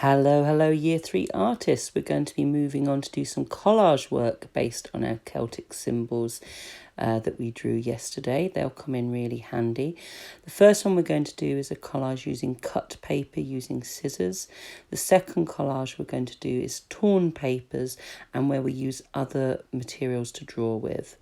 Hello, Year 3 artists. We're going to be moving on to do some collage work based on our Celtic symbols that we drew yesterday. They'll come in really handy. The first one we're going to do is a collage using cut paper using scissors. The second collage we're going to do is torn papers and where we use other materials to draw with.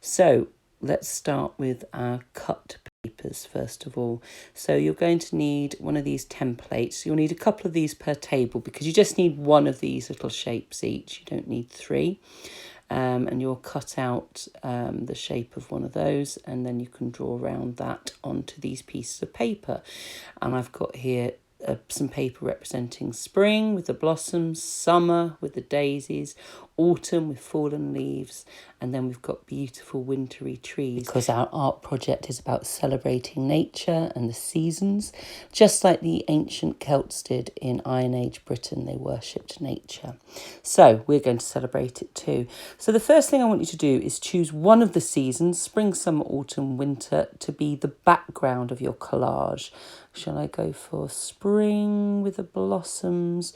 So let's start with our cut papers first of all. So you're going to need one of these templates. You'll need a couple of these per table because you just need one of these little shapes each. You don't need three. And you'll cut out the shape of one of those and then you can draw around that onto these pieces of paper. And I've got here some paper representing spring with the blossoms, summer with the daisies, autumn with fallen leaves, and then we've got beautiful wintry trees because our art project is about celebrating nature and the seasons, just like the ancient Celts did in Iron Age Britain. They worshipped nature. So we're going to celebrate it too. So the first thing I want you to do is choose one of the seasons, spring, summer, autumn, winter, to be the background of your collage. Shall I go for spring with the blossoms?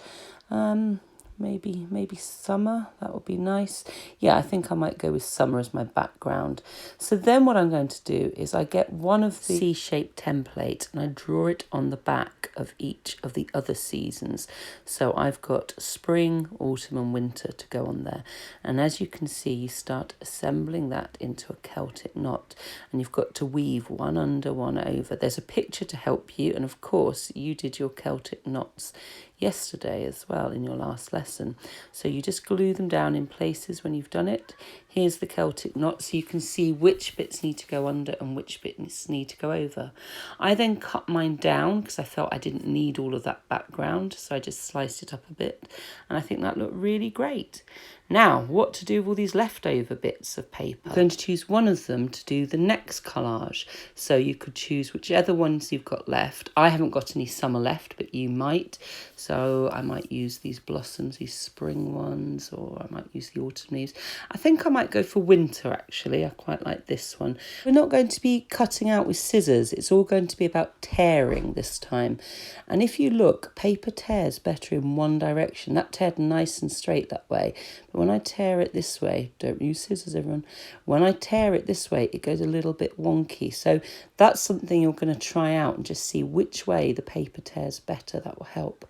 Maybe summer, that would be nice. Yeah, I think I might go with summer as my background. So then what I'm going to do is I get one of the C-shaped templates and I draw it on the back of each of the other seasons. So I've got spring, autumn and winter to go on there. And as you can see, you start assembling that into a Celtic knot and you've got to weave one under, one over. There's a picture to help you, and of course you did your Celtic knots yesterday as well in your last lesson. So you just glue them down in places when you've done it. Here's the Celtic knot so you can see which bits need to go under and which bits need to go over. I then cut mine down because I felt I didn't need all of that background, so I just sliced it up a bit and I think that looked really great. Now, what to do with all these leftover bits of paper? I'm going to choose one of them to do the next collage. So you could choose whichever ones you've got left. I haven't got any summer left, but you might. So I might use these blossoms, these spring ones, or I might use the autumn leaves. I think I might go for winter, actually. I quite like this one. We're not going to be cutting out with scissors. It's all going to be about tearing this time. And if you look, paper tears better in one direction. That teared nice and straight that way. But when I tear it this way, don't use scissors, everyone. When I tear it this way, it goes a little bit wonky. So that's something you're going to try out and just see which way the paper tears better. That will help.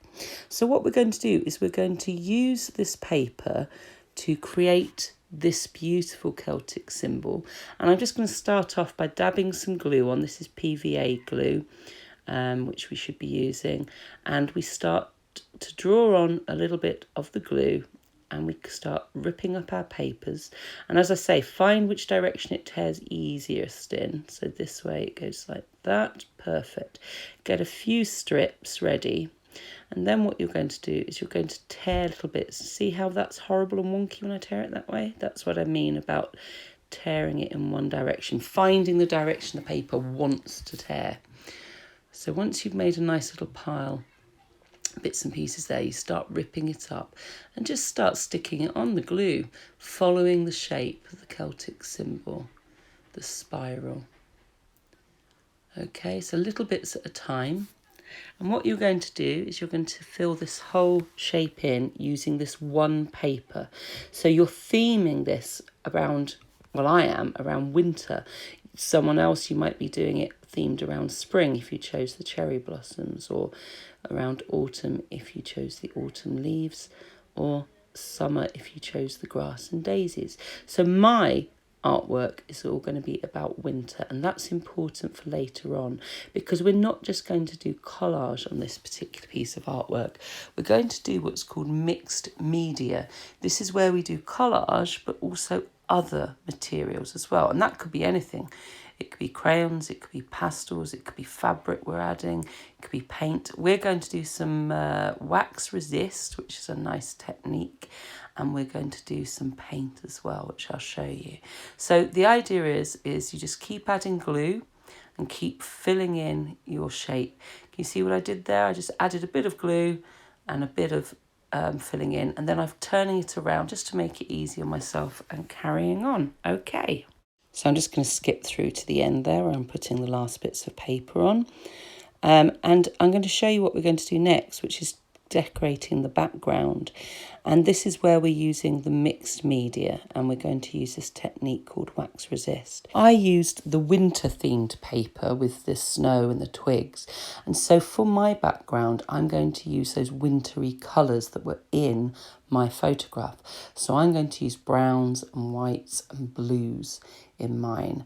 So what we're going to do is we're going to use this paper to create this beautiful Celtic symbol. And I'm just going to start off by dabbing some glue on. This is PVA glue, which we should be using. And we start to draw on a little bit of the glue and we start ripping up our papers. And as I say, find which direction it tears easiest in. So this way it goes like that. Perfect. Get a few strips ready. And then what you're going to do is you're going to tear little bits. See how that's horrible and wonky when I tear it that way? That's what I mean about tearing it in one direction, finding the direction the paper wants to tear. So once you've made a nice little pile, bits and pieces there, you start ripping it up and just start sticking it on the glue, following the shape of the Celtic symbol, the spiral. Okay, so little bits at a time. And what you're going to do is you're going to fill this whole shape in using this one paper. So you're theming this around, well, I am, around winter. Someone else, you might be doing it themed around spring if you chose the cherry blossoms, or around autumn if you chose the autumn leaves, or summer if you chose the grass and daisies. So my artwork is all going to be about winter, and that's important for later on because we're not just going to do collage on this particular piece of artwork. We're going to do what's called mixed media. This is where we do collage but also other materials as well, and that could be anything. It could be crayons, it could be pastels, it could be fabric we're adding, it could be paint. We're going to do some wax resist, which is a nice technique, and we're going to do some paint as well, which I'll show you. So the idea is you just keep adding glue and keep filling in your shape. Can you see what I did there? I just added a bit of glue and a bit of filling in, and then I'm turning it around just to make it easy on myself and carrying on. Okay. So I'm just going to skip through to the end there where I'm putting the last bits of paper on. And I'm going to show you what we're going to do next, which is decorating the background. And this is where we're using the mixed media, and we're going to use this technique called wax resist. I used the winter themed paper with the snow and the twigs. And so for my background, I'm going to use those wintry colours that were in my photograph. So I'm going to use browns and whites and blues in mine.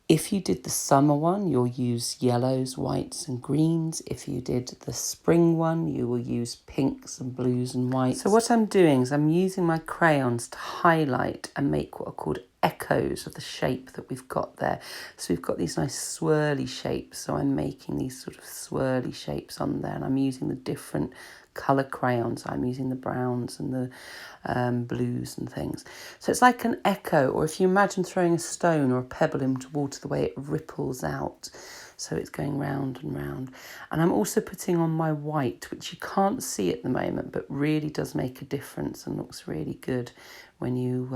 If you did the summer one, you'll use yellows, whites and greens. If you did the spring one, you will use pinks and blues and whites. So what I'm doing is I'm using my crayons to highlight and make what are called echoes of the shape that we've got there. So we've got these nice swirly shapes. So I'm making these sort of swirly shapes on there, and I'm using the different colour crayons. I'm using the browns and the blues and things. So it's like an echo, or if you imagine throwing a stone or a pebble into water, the way it ripples out. So it's going round and round. And I'm also putting on my white, which you can't see at the moment, but really does make a difference and looks really good when you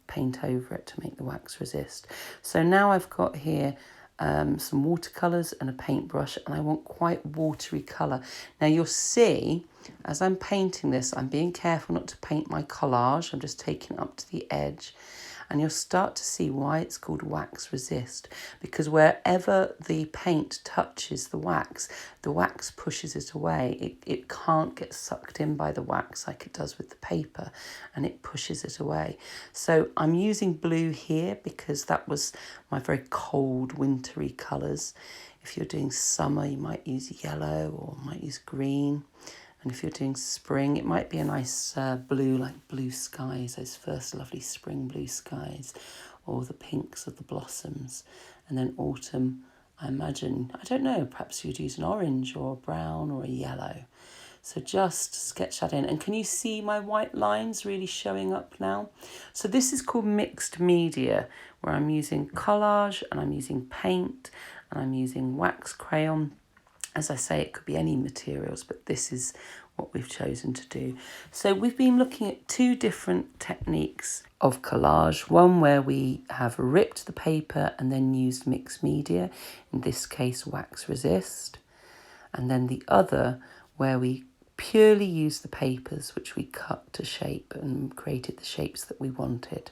paint over it to make the wax resist. So now I've got here some watercolours and a paintbrush, and I want quite watery colour. Now you'll see as I'm painting this, I'm being careful not to paint my collage. I'm just taking it up to the edge, and you'll start to see why it's called wax resist, because wherever the paint touches the wax pushes it away. It can't get sucked in by the wax like it does with the paper, and it pushes it away. So I'm using blue here because that was my very cold wintry colours. If you're doing summer, you might use yellow or might use green. And if you're doing spring, it might be a nice blue, like blue skies, those first lovely spring blue skies, or the pinks of the blossoms. And then autumn, I imagine, I don't know, perhaps you'd use an orange or a brown or a yellow. So just sketch that in. And can you see my white lines really showing up now? So this is called mixed media, where I'm using collage and I'm using paint and I'm using wax crayon. As I say, it could be any materials, but this is what we've chosen to do. So we've been looking at two different techniques of collage. One where we have ripped the paper and then used mixed media, in this case wax resist. And then the other where we purely used the papers which we cut to shape and created the shapes that we wanted.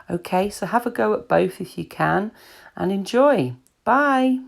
Okay, so have a go at both if you can and enjoy. Bye.